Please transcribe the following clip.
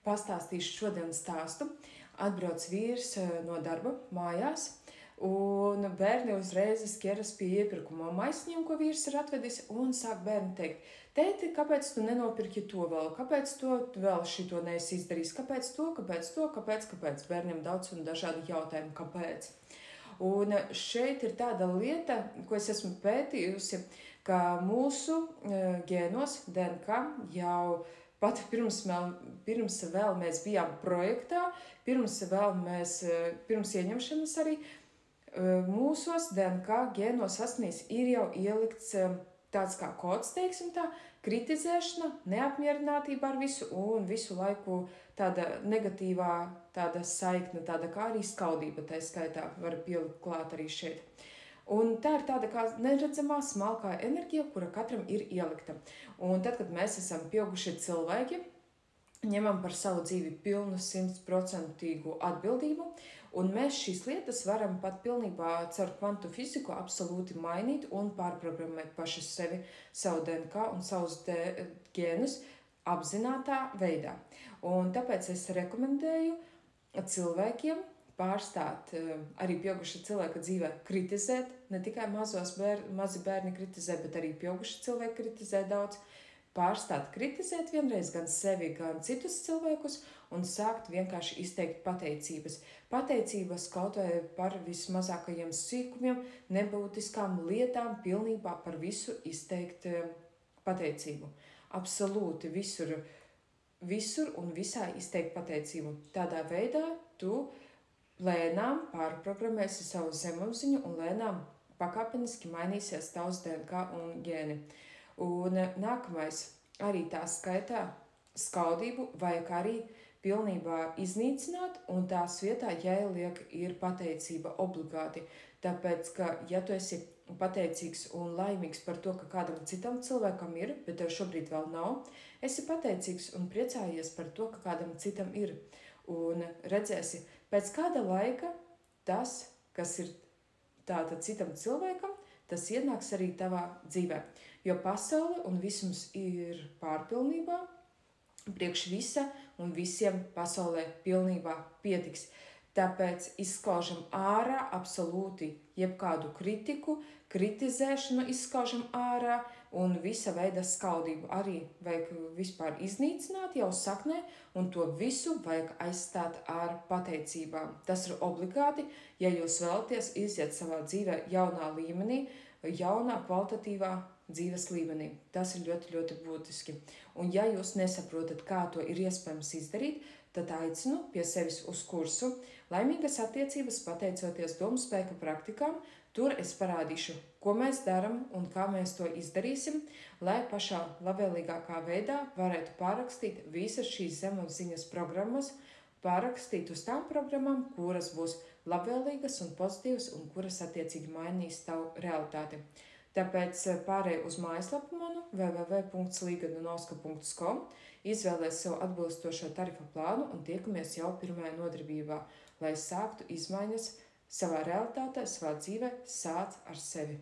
pastāstīšu šodienas stāstu. Atbrauc vīrs no darba mājās, un bērni uzreiz ķeras pie iepirkuma maisiņiem, ko vīrs ir atvedis, un sāk bērni teikt: tēti, kāpēc tu nenopirki to vēl, kāpēc to vēl šito neesi izdarījis, kāpēc to, kāpēc to, kāpēc? Bērniem daudz un dažādi jautājumi, kāpēc. Un šeit ir tāda lieta, ko es esmu pētījusi, ka mūsu gēnos, DNK, jau pat pirms vēl mēs bijām projektā, pirms ieņemšanas arī, mūsos DNK gēnos asnīs ir jau ielikts tāds kā kods, teiksim tā, kritizēšana, neapmierinātība ar visu un visu laiku tāda negatīvā tāda saikne, tāda kā arī skaudība, tā skaitā var pielikt klāt arī šeit. Un tā ir tāda kā neredzamā smalkā enerģija, kura katram ir ielikta. Un tad, kad mēs esam pieaugušie cilvēki, ņemam par savu dzīvi pilnu 100% atbildību, un mēs šīs lietas varam pat pilnībā caur kvantu fiziku absolūti mainīt un pārprogrammēt paši sevi, savu DNK un savus gēnus apzinātā veidā. Un tāpēc es rekomendēju cilvēkiem pārstāt arī pieauguša cilvēka dzīvē kritizēt, ne tikai mazi bērni kritizē, bet arī pieauguši cilvēki kritizē daudz. Pārstāt kritizēt vienreiz gan sevi, gan citus cilvēkus un sākt vienkārši izteikt pateicības. Pateicības kaut vai par vismazākajiem sīkumiem, nebūtiskām lietām, pilnībā par visu izteikt pateicību. Absolūti visur un visā izteikt pateicību. Tādā veidā tu lēnām pārprogrammēsi savu zemapziņu un lēnām pakāpeniski mainīsies tavs DNK un gēni. Un nākamais arī tā skaitā skaudību vajag arī pilnībā iznīcināt, un tās vietā jāieliek ir pateicība obligāti. Tāpēc, ka ja tu esi pateicīgs un laimīgs par to, ka kādam citam cilvēkam ir, bet tev šobrīd vēl nav, esi pateicīgs un priecājies par to, ka kādam citam ir. Un redzēsi, pēc kāda laika tas, kas ir tātad citam cilvēkam, tas ienāks arī tavā dzīvē. Jo pasaule un visums ir pārpilnībā, priekš visa un visiem pasaulē pilnībā pietiks. Tāpēc izskaužam ārā absolūti jebkādu kritiku, kritizēšanu izskaužam ārā un visa veida skaudību arī vajag vispār iznīcināt jau saknē, un to visu vajag aizstāt ar pateicībām. Tas ir obligāti, ja jūs vēlaties iziet savā dzīvē jaunā līmenī, jaunā kvalitatīvā dzīves līmenī. Tas ir ļoti, ļoti būtiski. Un ja jūs nesaprotat, kā to ir iespējams izdarīt, tad aicinu pie sevis uz kursu Laimīgas attiecības pateicoties domu spēka praktikām. Tur es parādīšu, ko mēs daram un kā mēs to izdarīsim, lai pašā labvēlīgākā veidā varētu pārrakstīt visas šīs zemapziņas programmas, pārrakstīt uz tām programmām, kuras būs labvēlīgas un pozitīvas un kuras attiecīgi mainīs tavu realitāti. Tāpēc pārēj uz mājaslapu manu www.ligadunovska.com, izvēlēs sev atbilstošo tarifa plānu un tiekamies jau pirmajā nodarbībā, lai sāktu izmaiņas savā realitātē, savā dzīvē, sāc ar sevi.